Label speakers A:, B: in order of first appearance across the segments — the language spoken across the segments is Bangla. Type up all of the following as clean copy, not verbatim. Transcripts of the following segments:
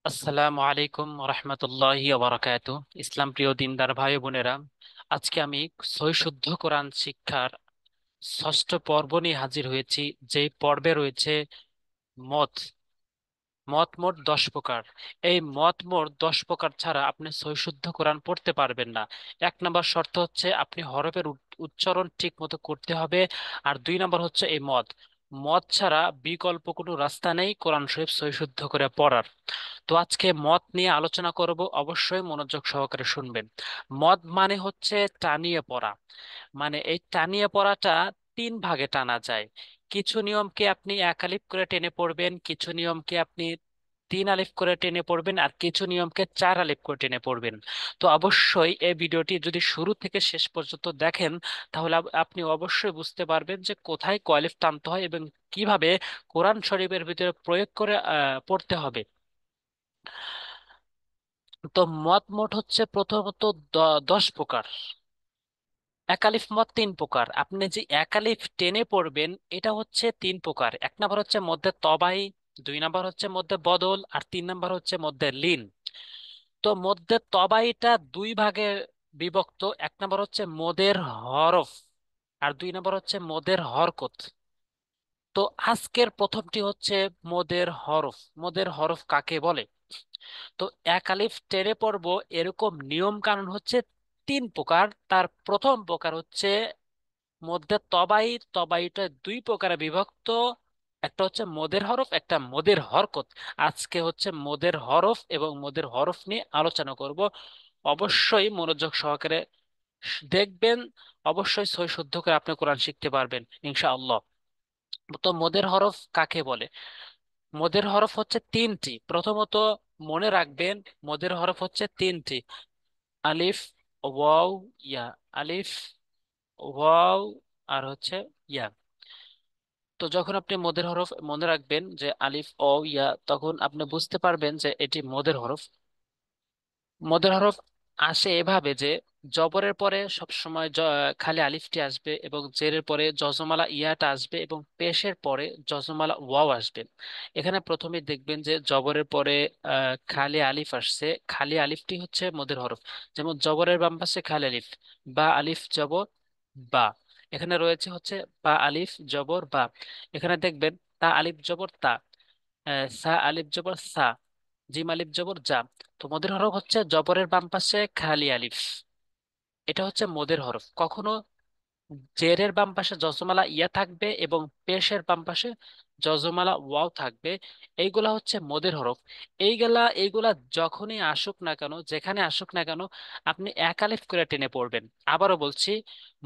A: আসসালামু আলাইকুম রহমতুল্লাহি বারাকাতু। ইসলাম প্রিয় দিনদার ভাই ও বোনেরা, আজকে আমি সহি শুদ্ধ কোরআন শিক্ষার ষষ্ঠ পর্ব নিয়ে হাজির হয়েছি। যে পর্বে রয়েছে মত। মত মোট 10 প্রকার। এই মত মোট 10 প্রকার ছাড়া আপনি সহি শুদ্ধ কোরআন পড়তে পারবেন না। 1 নম্বর শর্ত হচ্ছে আপনি হরফের উচ্চারণ ঠিক মতো করতে হবে। আর 2 নম্বর হচ্ছে এই মত। মত ছাড়া বিকল্প কোনো রাস্তা নেই কোরআন শরীফ সহি শুদ্ধ করে পড়ার। তো আজকে মত নিয়ে আলোচনা করব, অবশ্যই মনোযোগ সহকারে শুনবেন। মত মানে হচ্ছে টানিয়ে পড়া। মানে এই টানিয়ে পড়াটা 3 ভাগে টানা যায়। কিছু নিয়মকে আপনি 1 আলিফ করে টেনে পড়বেন, কিছু নিয়মকে আপনি 3 আলিফ করে টেনে পড়বেন, আর কিছু নিয়মকে 4 আলিফ করে টেনে পড়বেন। তো অবশ্যই এই ভিডিওটি যদি শুরু থেকে শেষ পর্যন্ত দেখেন, তাহলে আপনি অবশ্যই বুঝতে পারবেন যে কোথায় কয় আলিফ টানতে হয় এবং কিভাবে কোরআন শরীফের ভিতরে প্রয়োগ করে পড়তে হবে। তো মত মোট হচ্ছে প্রথমত 10 প্রকার। একালিফ মত 3 প্রকার। আপনি যে একালিফ টেনে পড়বেন এটা হচ্ছে 3 প্রকার। 1 নম্বর হচ্ছে মধ্যে তবাই, 2 নম্বর হচ্ছে মধ্যে বদল, আর 3 নম্বর হচ্ছে মধ্যে লিন। তো মধ্যে তবাইটা 2 ভাগে বিভক্ত। 1 নম্বর হচ্ছে মদের হরফ, আর 2 নম্বর হচ্ছে মদের হরকত। তো আজকের প্রথমটি হচ্ছে মদের হরফ। মদের হরফ কাকে বলে? তো একালিফ টেনে পড়বো, এরকম নিয়ম কানুন হচ্ছে 3 প্রকার। তার প্রথম প্রকার হচ্ছে মধ্যে তবাই। তবাইটা 2 প্রকারে বিভক্ত। একটা হচ্ছে মদের হরফ, একটা মদের হরকত। আজকে হচ্ছে মদের হরফ এবং মদের হরফ নিয়ে আলোচনা করব। অবশ্যই মনোযোগ সহকারে দেখবেন। অবশ্যই সহি শুদ্ধ করে আপনি কোরআন শিখতে পারবেন ইনশাআল্লাহ। তো মদের হরফ কাকে বলে? মদের হরফ হচ্ছে 3টি। প্রথমত মনে রাখবেন, মদের হরফ হচ্ছে 3টি। আলিফ, ওয়াও, ইয়া। আলিফ, ওয়াও, আর হচ্ছে ইয়া। তো যখন আপনি মদের হরফ মনে রাখবেন যে আলিফ ও ইয়া, তখন আপনি বুঝতে পারবেন যে এটি মদের হরফ। মদের হরফ আসে এভাবে যে জবরের পরে সব সময় খালি আলিফটি আসবে, এবং জেরের পরে জজমালা ইয়াটা আসবে, এবং পেশের পরে জজমালা ওয়াও আসবে। এখানে প্রথমে দেখবেন যে জবরের পরে খালি আলিফ আসছে। খালি আলিফটি হচ্ছে মদের হরফ। যেমন জবরের বাম পাশে খালি আলিফ, বা আলিফ জবর বা। এখানে রয়েছে হচ্ছে বা আলিফ জবর বা। এখানে দেখবেন তা আলিফ জবর তা, সা আলিফ জবর সা, জিম আলিফ জবর জা। তো মদের হরফ হচ্ছে জবরের বাম পাশে খালি আলিফ। এটা হচ্ছে মদের হরফ। কখনো জেরের বাম পাশে যজমালা ইয়া থাকবে এবং পেশের বাম পাশে যজমালা ওয়াও থাকবে। এইগুলা হচ্ছে মদের হরফ। এইগুলা যখনই আসুক না কেন, যেখানে আসুক না কেন, আপনি 1 আলিফ করে টেনে পড়বেন। আবারও বলছি,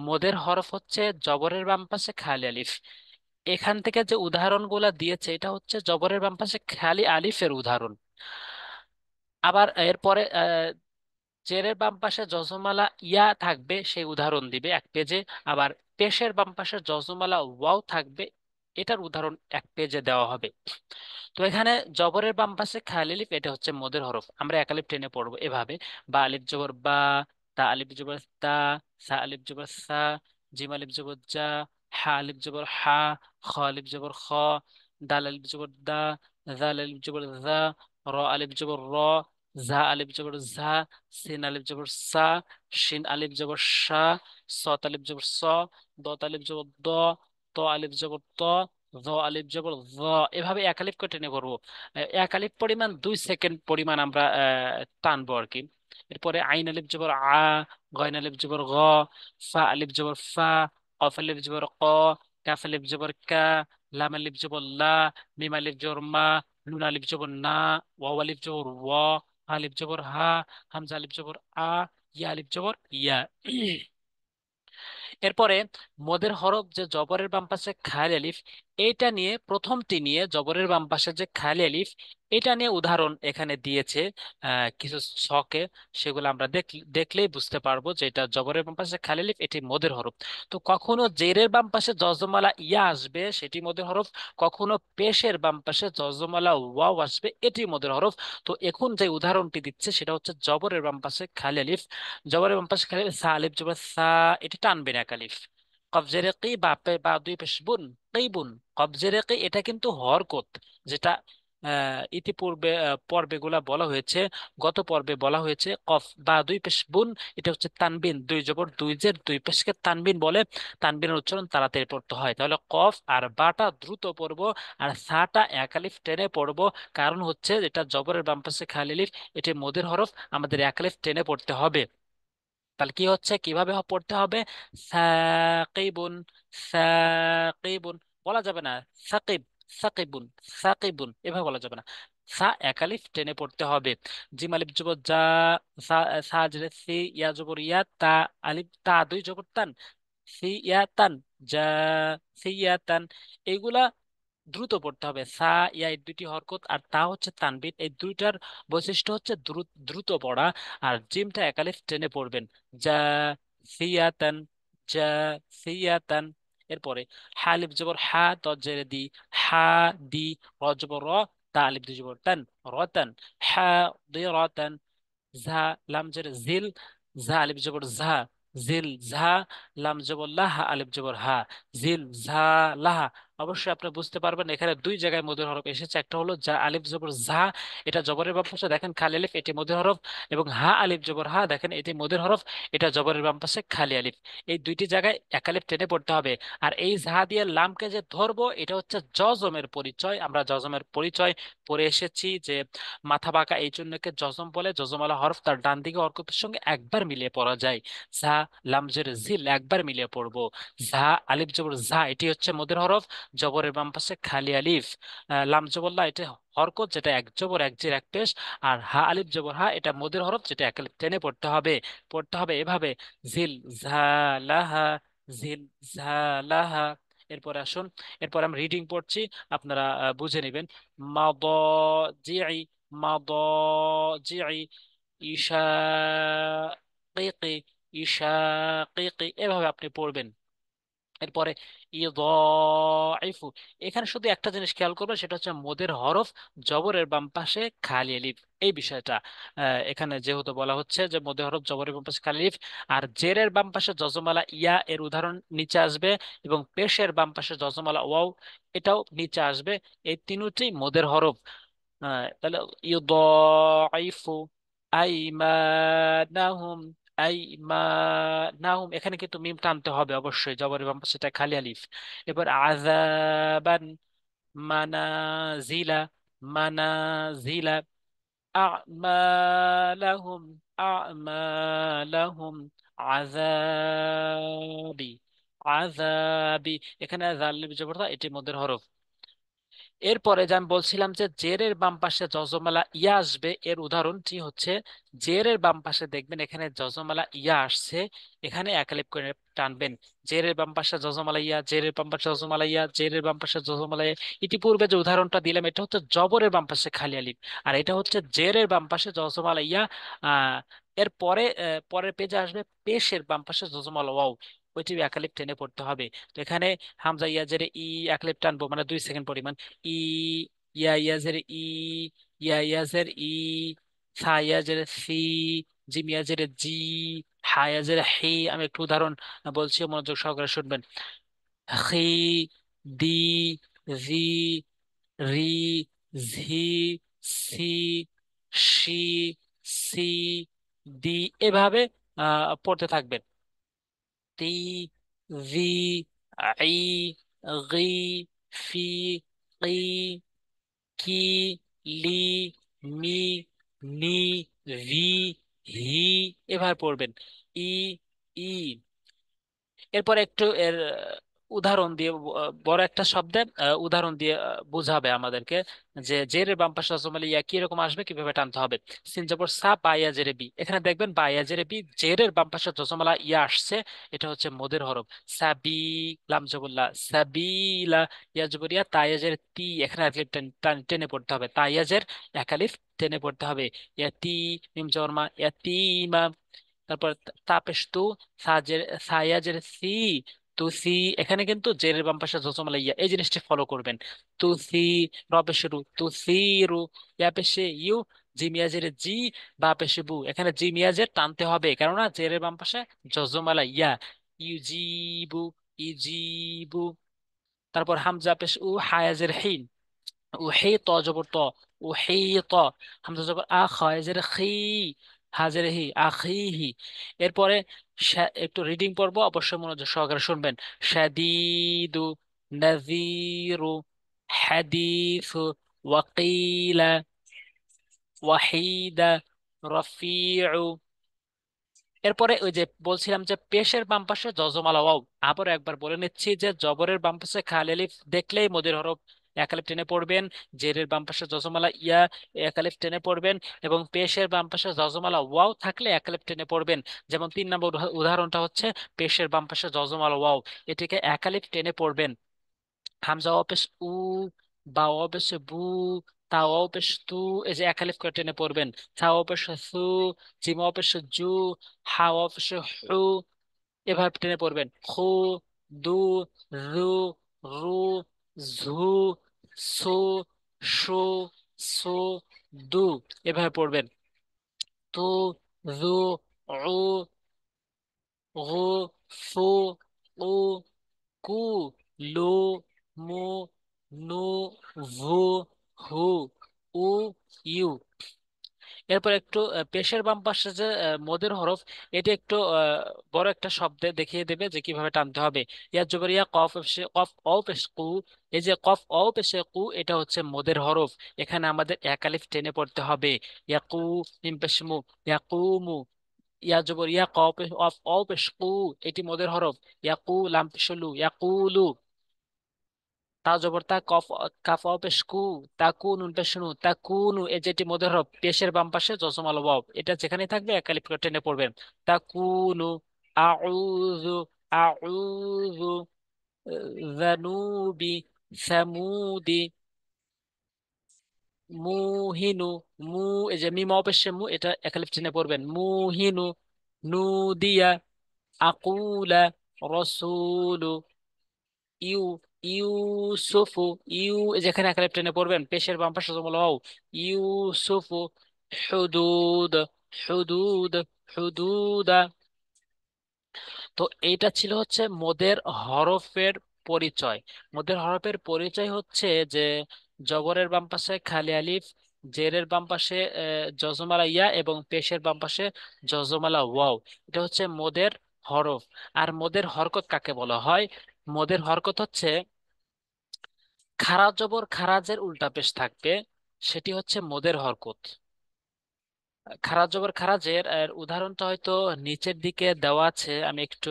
A: মদের হরফ হচ্ছে জবরের বাম পাশে খালি আলিফ। এখান থেকে যে উদাহরণগুলা দিয়েছে এটা হচ্ছে জবরের বাম পাশে খালি আলিফের উদাহরণ। আবার এরপরে জেরের বাম পাশে যজমালা ইয়া থাকবে, সেই উদাহরণ দিবে 1 পেজে। আবার পেশের বাম পাশে যজমালা ওয়াও থাকবে, এটার উদাহরণ 1 পেজে দেওয়া হবে। তো এখানে জবরের বাম পাশে খালি আলিফ, এটা হচ্ছে মদের হরফ। আমরা 1 আলিফ টেনে পড়বো এভাবে: বা আলিফ জবর বা, তা আলিফ জবর তা, সা আলিফ জবর সা, জিম আলিফ জবর জা, হা আলিফ জবর হা, খ আলিফ জবর খ, দাল আলিফ জবর দা, জাল আলিফ জবর জা, র আলিফ জবর র, জা আলিফ জবর ঝা, সিন আলিফ জবর সা, শিন আলিফ জবর শা, সত আলিফ জবর স, দত আলিফ জবর দ, ত আলিফ জবর ত, জ আলিফ জবর জ। এভাবে 1 আলিফ করে টেনে পড়বো। 1 আলিফ পরিমাণ 2 সেকেন্ড পরিমাণ আমরা টানবো আর কি। এরপরে আইন আলিফ জবর আ, গয়ন আলিফ জবর গ, ফা আলিফ জবর ফা, কফ আলিফ জবর ক, কাফ আলিফ জবর কা, লাম আলিফ জবর লা, মিম আলিফ জবর মা, নুন আলিফ জবর না, ওয়াও আলিফ জবর ওয়া, হা আলিফ জবর হা, হামজা আলিফ জবর আ, ইয়া আলিফ জবর ইয়া। এরপরে মদের হরফ যে জবরের বাম পাশে খালি আলিফ, এইটা নিয়ে, প্রথমটি নিয়ে জবরের বাম পাশে যে খালি আলিফ, এটা নিয়ে উদাহরণ এখানে দিয়েছে কিছু ছকে। সেগুলো আমরা দেখলেই বুঝতে পারবো যে এটা জবরের বাম পাশে খালি আলিফ, এটি মদের হরফ। তো কখনো জেরের বাম পাশে জজমালা ইয়া আসবে, সেটি মদের হরফ। কখনো পেশের বাম পাশে জজমালা ওয়াও আসবে, এটি মদের হরফ। তো এখন যে উদাহরণটি দিচ্ছে সেটা হচ্ছে জবরের বাম পাশে খালি আলিফ। জবরের বাম পাশে খালি সা আলিফ জবর সা, এটি টানবেন 1 আলিফ। কবজেরে কি বা 2 পেশ বুন, কিবুন। কবজেরে কি এটা কিন্তু হরকত, যেটা ইতিপূর্বে পর্বেগুলা বলা হয়েছে, গত পর্বে বলা হয়েছে কফ বা দুই পেশ বুন, এটা হচ্ছে তানবিন, দুই জবর দুই জের দুই পেশকে তানবিন বলে। তানবিনের উচ্চারণ তাড়াতাড়ি পড়তে হয়, তাহলে কফ আর বাটা দ্রুত পড়বো, আর সাটা এক আলিফ টেনে পড়বো। কারণ হচ্ছে এটা জবরের বাম পাশে খালি আলিফ, এটি মদের হরফ, আমাদের এক আলিফ টেনে পড়তে হবে। তাহলে কি হচ্ছে, কিভাবে পড়তে হবে? সাকিবুন, সাকিবুন বলা যাবে না, সাকিব, সাকিবুন, সাকিবুন এভাবে বলা যাবে না। সা একালিফ টেনে পড়তে হবে। জিম আলিফ জবর যা, সা, সা জেরে সি, ইয়া জবর ইয়া, তা আলিফ তা দুই জবর তান, সি ইয়া তান, যা, সি ইয়া তান। এইগুলা দ্রুত পড়তে হবে। সা ইয়া এই দুইটি হরকত, আর তা হচ্ছে তানবিন, এই দুইটার বৈশিষ্ট্য হচ্ছে দ্রুত দ্রুত পড়া। আর জিমটা একালিফ টেনে পড়বেন। যা সিয়াতান, যা সিয়াতান। এরপরে হা আলিফ জবর হা, ত জেরে দি, হা দি, র জবর র, তা আলিফ দুই জবর তান, রতান, হা দুই রতান। ঝা লাম জের জিল, ঝা আলিফ জবর ঝা, জিল ঝা, লাম জবর লাহ, আলিফ জবর হা, জিল ঝা লাহা। অবশ্যই আপনি বুঝতে পারবেন এখানে দুই জায়গায় মধ্যে হরফ এসেছে, একটা হলো যা আলিফ জবর ঝা, এটা জবরের বাম পাশে দেখেন খালি আলিফ, এটি মধ্যে হরফ। এবং হা আলিফ জবর হা, দেখেন এটি মধ্যে হরফ, এটা জবরের বাম পাশে খালি আলিফ। এই দুইটি জায়গায় এক আলিফ টেনে পড়তে হবে। আর এই ঝা দিয়ে লামকে যে ধরবো, এটা হচ্ছে জজমের পরিচয়। আমরা জজমের পরিচয় পড়ে এসেছি যে মাথা বাঁকা এই জন্য একে জজম বলে। জজমালা হরফ তার ডান দিকে হরকতের সঙ্গে একবার মিলিয়ে পড়া যায়। ঝা লাম জের ঝিল একবার মিলিয়ে পড়বো। ঝা আলিফ জবর ঝা, এটি হচ্ছে মদের হরফ, জবরের বাম পাশে খালি আলিফ। লাম জবরলা, এটা হরকত যেটা এক জবর এক জের এক পেশ। আর হা আলিফ জবর হা, এটা মদের হরফ যেটা এক আলিফ টেনে পড়তে হবে। পড়তে হবে এভাবে, ঝিল ঝা লাহা, ঝিল ঝা লাহা। এরপরে আসুন, এরপর আমি রিডিং পড়ছি, আপনারা বুঝে নেবেন। মাদাজি'i, মাদাজি'i, ইশাকিকি, ইশাকিকি এভাবে আপনি পড়বেন। এরপরে ইদাইফু, এখানে শুধু একটা জিনিস খেয়াল করবে, সেটা হচ্ছে মদের হরফ, জবরের বাম পাশে খালি আলিফ, এই বিষয়টা। এখানে যেহেতু বলা হচ্ছে যে মদের হরফ জবরের বাম পাশে খালি আলিফ, আর জেরের বাম পাশে যজমালা ইয়া এর উদাহরণ নিচে আসবে, এবং পেশের বাম পাশে যজমালা ওয়াও এটাও নিচে আসবে। এই তিনটি মদের হরফ। তাহলে ইউদাইফু আইমানাহুম, আইমানাহুম এখানে কিন্তু মিম টানতে হবে অবশ্যই, জবরের বাম পাশে এটা খালি আলিফ। এবার আযাবান, মানাজিলা, মানাজিলা, আ'মালাহুম, আ'মালাহুম, আযাবি, আযাবি এখানে জাল জবর দা, এটি মধ্যের হরফ। এরপরে যে আমি বলছিলাম যে জেরের বাম পাশে যজমালা ইয়া আসবে, এর উদাহরণটি হচ্ছে, জেরের বাম পাশে দেখবেন এখানে যজমালা ইয়া আসছে, এখানে একালিপ করে টানবেন। জেরের বাম পাশে যজমালা ইয়া, জেরের বাম পাশে যজমালা ইয়া, জেরের বাম পাশে যজমালা ইয়া। ইতিপূর্বে যে উদাহরণটা দিলাম, এটা হচ্ছে জবরের বাম পাশে খালি আলিফ, আর এটা হচ্ছে জেরের বাম পাশে যজমালা ইয়া। আহ এর পরে পরের পেজে আসবে পেশের বাম পাশে যজমালা ওয়াও, ওইটি একালিপ টেনে পড়তে হবে। তো এখানে হামজা ইয়া জেরে ই একালিপ টানবো, মানে 2 সেকেন্ড পরিমাণ। ই, ইয়া ইয়াজের ই, ইয়া ইয়াজের ই, সা ইয়াজের সি, জিম ইয়াজের জি, হা ইয়াজের হি। আমি একটু উদাহরণ বলছি, মনোযোগ সহকারে শুনবেন। হি, দি, জি, রি, ঝি, সি, শি, সি, দি এভাবে পড়তে থাকবেন। তি, জি, আই, গি, ফি, কি, কি, লি, মি, নি, ভি, হি এভাবে পড়বেন। ই, ই। এরপর একটু এর উদাহরণ দিয়ে বড় একটা শব্দের উদাহরণ দিয়ে বুঝাবে আমাদেরকে যে জেরের বাম পাশে রসমালাই ইয়া কি রকম আসবে, কিভাবে টানতে হবে। সিন জবর সা, বা ইয়া জেরে বি, এখানে দেখবেন বা ইয়া জেরে বি, জেরের বাম পাশে রসমালাই ইয়া আসছে, এটা হচ্ছে মদের হরফ। সাবি, লাম জবরলা, সাবিলা, ইয়া জবর ইয়া, তা ইয়া জের তি, এখানে আলিফ টেনে পড়তে হবে, তা ইয়া জের এক আলিফ টেনে পড়তে হবে। ইয়াতি, মিম জবর মা, ইয়াতিমা। তারপর তাপেশ তু, সাজের, সায়াজের সি, তু সি, এখানে কিন্তু জেরের বাম পাশে জজমালা ইয়া, এই জিনিসটি ফলো করবেন। তু সি, রপেশে রু, তু সি রু, ইয়া পেশে ইউ, জি মিয়াজের জি, বা পেশে বু, এখানে জি মিয়াজের টানতে হবে, কেননা জেরের বাম পাশে জজমালা ইয়া। ইউজিবু, ইজিবু। তারপর হামজা পেশ উ, হায়াজের হিন, উহিত জবর ত, উহিত। হামজা জবর আ, খয় জের খি, হাজের হি, আখিহি। এরপরে একটু রিডিং পড়বো, অবশ্যই মনোযোগ সহকারে শুনবেন। শাদীদু, নাযীরু, হাদীসু, ওয়াকিলা, ওয়াহিদা, রফিউ। এরপরে ওই যে বলছিলাম যে পেশের বাম পাশে যজমালা ওয়াও, আবার একবার বলে নিচ্ছি যে জবরের বাম পাশে খালি আলিফ দেখলেই মদির হরফ এক আলিফ টেনে পড়বেন। জেরের বাম পাশে যজমালা ইয়া, এক আলিফ টেনে পড়বেন। এবং পেশের বাম পাশে যজমালা ওয়াও থাকলে এক আলিফ টেনে পড়বেন। যেমন 3 নম্বর উদাহরণটা হচ্ছে পেশের বাম পাশে যজমালা ওয়াও, এটিকে এক আলিফ টেনে পড়বেন। হামজা ওয়াও পেশ উ, বা ওয়াও পেশ বু, তা ওয়াও পেশ তু, এই যে এক আলিফ করে টেনে পড়বেন। থা ওয়াও পেশ সু, জিম ওয়াও পেশ জু, হা ওয়াও পেশ হু, এভাবে টেনে পড়বেন। খু, দু, রু, রু, ঝু, সু, সু, সু, দু, এভাবে পড়বেন। তু, জু, উ, গু, ফু, উ, কু, লু, মু, নু, ভু, হু, উ, ইউ। এরপর একটু পেশের বাম পাশে যে মদের হরফ, এটি একটু বড় একটা শব্দে দেখিয়ে দেবে যে কিভাবে টানতে হবে। ইয়া জবর ইয়া, কফ পেশে কফ, অ পেশ কু। এই যে কফ অ পেশে কু, এটা হচ্ছে মদের হরফ। এখানে আমাদের এক আলিফ টেনে পড়তে হবে। ইয়াকু, মিম পেশ মু, ইয়াকুমু। ইয়া জবর ইয়া, কফ অফ, অ পেশ কু, এটি মদের হরফ। ইয়াকু, লাম পেশ লু, ইয়াকুলু। তা জবর তা, কফ, কাফ অ পেশ কু, তাকু, নুন পেশ নু, তাকুনু। এই যেটি মদের হরফ, পেশের বাম পাশে জজম আল ওয়াও, এটা যেখানে থাকবে এক আলিফ করে টেনে পড়বেন। তাকুনু, আউযু, আউযু, যানুবি, সামুদি, মুহিনু, মু, এই যে মিম অপেশে মু, এটা এক আলিফ টেনে পড়বেন। মুহিনু, নুদিয়া, আকুলা, রসুলু, ইউ, ইউসুফু, ইউ, যেখানে একালিফ টেনে পড়বেন পেশের বাম পাশে জমল হও। ইউসুফু, হুদুদ, হুদুদ, হুদুদা। তো এইটা ছিল হচ্ছে মোদের হরফের পরিচয়। মোদের হরফের পরিচয় হচ্ছে যে জবরের বাম পাশে খালি আলিফ, জেরের বাম পাশে যজমালা ইয়া, এবং পেশের বাম পাশে যজমালা ওয়াও। এটা হচ্ছে মোদের হরফ। আর মোদের হরকত কাকে বলা হয়? মোদের হরকত হচ্ছে খারা জবর খারাজের উল্টা পেশ থাকবে, সেটি হচ্ছে মোদের হরকত। খারা জবর খারাজের উদাহরণটা হয়তো নিচের দিকে দেওয়া আছে, আমি একটু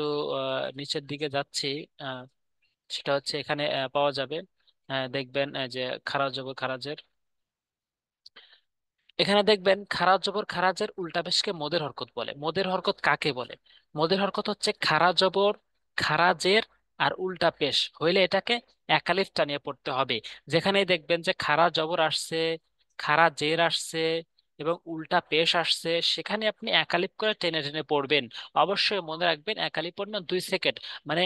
A: নিচের দিকে যাচ্ছি। আহ, সেটা হচ্ছে এখানে পাওয়া যাবে। দেখবেন যে খারা জবর খারাজের, এখানে দেখবেন খারা জবর খারাজের উল্টা পেশকে মোদের হরকত বলে। মোদের হরকত কাকে বলে? মোদের হরকত হচ্ছে খারা জবর খারাজের আর উল্টা পেশ হইলে এটাকে একালিফ টানিয়ে পড়তে হবে। যেখানেই দেখবেন যে খারা জবর আসছে, খারা জের আসছে, এবং উল্টা পেশ আসছে, সেখানে আপনি একালিফ করে টেনে টেনে পড়বেন। অবশ্যই মনে রাখবেন, একালিফ পড়বেন 2 সেকেন্ড, মানে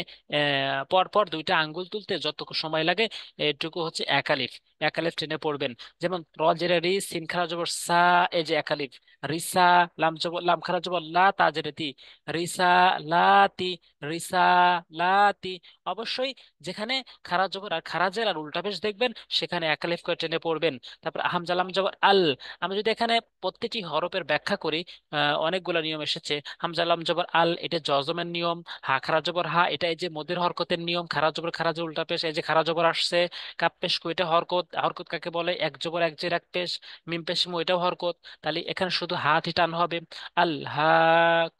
A: পর পর দুইটা আঙ্গুল তুলতে যতটুকু সময় লাগে এটুকু হচ্ছে একালিফ। একালিফ টেনে পড়বেন। যেমন র জেরে রি, সিন খারা জবর সা, এই যে একালিফ। রিসা, লাম জবর লাম খারা জবর লা, তা জেরে তি, রিসা লাতি, রিসা লাতি। অবশ্যই যেখানে খারা জবর আর খারাজের আর উল্টা পেশ দেখবেন, সেখানে একালিফ করে টেনে পড়বেন। তারপর হামজা লাম জবর আল। আমি যদি এখানে প্রত্যেকটি হরফের ব্যাখ্যা করি, অনেকগুলো নিয়ম এসেছে। হামজা লাম জবর আল, এটা জজমের নিয়ম। হা খারা জবর হা, এটা এই যে মদের হরকতের নিয়ম। খারা জবর খারাজের উল্টা পেশ, এই যে খারা জবর আসছে। কাপ পেশ কু, এটা হরকত। হরকত কাকে বলে? এক জবর এক জের এক পেশ। মিম পেশ মু, এটাও হরকত। তাহলে এখানে শুধু হাতই টান হবে। আল্লাহ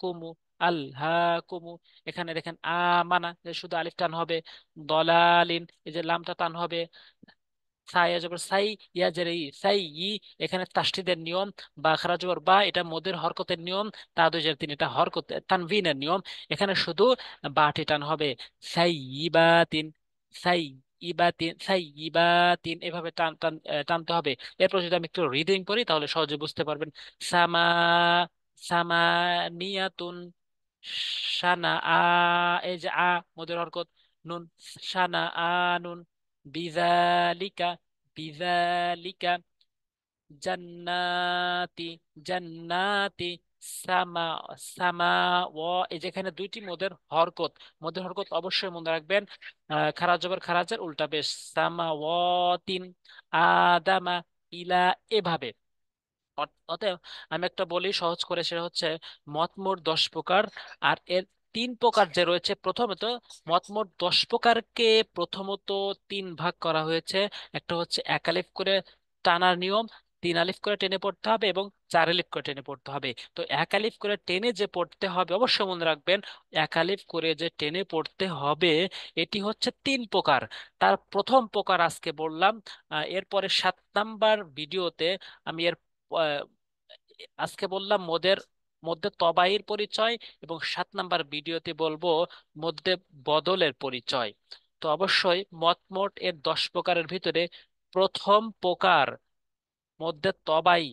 A: কুমু, আল্লাহ কুমু। এখানে দেখেন মানা, যে শুধু আলিফ টান হবে। দলালিন, এই যে লামটা টান হবে। সাই জবর সাই, ইয়া জের ই, সাই ই। এখানে তাসদীদের নিয়ম। বা খারা জবর বা, এটা মদের হরকতের নিয়ম। তা 2 জের 3, এটা হরকত তানভিনের নিয়ম। এখানে শুধু বাটি টান হবে। সাই ইবাতিন, সাই ইবাতিন, সাই ইবাতিন, এভাবে টান টান টানতে হবে। এরপর যদি আমি একটু রিডিং করি তাহলে সহজে বুঝতে পারবেন। সামা, সামানিয়াতুন, সানা আ, এই যে মদের হরকত। নুন, সানা আনুন, বিযালিকা, বিযালিকা, জান্নাতি, জান্নাতি, সামা, সামা, ও, এই যেখানে দুইটি মদের হরকত, মদের হরকত অবশ্যই মনে রাখবেন। খারা জবর খারাজের উল্টা পেশ, সামা ও তিন, আদামা, ইলা, এভাবে। অতএব আমি একটা বলি সহজ করে, সেটা হচ্ছে মত মোট 10 প্রকার। আর এর 3 প্রকার যে রয়েছে, প্রথমত মত মোট 10 প্রকারকে প্রথমত 3 ভাগ করা হয়েছে। একটা হচ্ছে এক আলিফ করে টানার নিয়ম, 3 আলিফ করে টেনে পড়তে হবে এবং 4 আলিফ করে টেনে পড়তে হবে। তো এক আলিফ করে টেনে যে পড়তে হবে, অবশ্যই মনে রাখবেন, এক আলিফ করে যে টেনে পড়তে হবে, এটি হচ্ছে 3 প্রকার। তার প্রথম প্রকার আজকে বললাম। এরপরে 7 নাম্বার ভিডিওতে আমি এর আহ, আজকে বললাম মদের মধ্যে তবাইর পরিচয়, এবং 7 নাম্বার ভিডিওতে বলবো মধ্যে বদলের পরিচয়। তো অবশ্যই মতমোট এর 10 প্রকারের ভিতরে প্রথম প্রকার মধ্যে তবাই,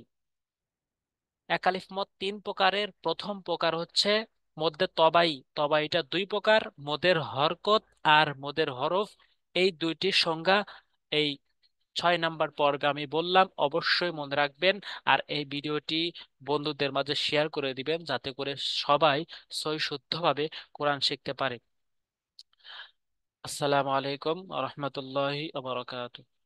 A: একালিফ মত 3 প্রকারের প্রথম প্রকার হচ্ছে মধ্যে তবাই। তবাইটা 2 প্রকার, মদের হরকত আর মদের হরফ। এই দুইটির সংজ্ঞা এই 6 নাম্বার পর্বে আমি বললাম, অবশ্যই মনে রাখবেন। আর এই ভিডিওটি বন্ধুদের মাঝে শেয়ার করে দিবেন, যাতে করে সবাই সহি শুদ্ধভাবে কোরআন শিখতে পারে। আসসালামু আলাইকুম ওয়া রাহমাতুল্লাহি ওয়া বারাকাতুহু।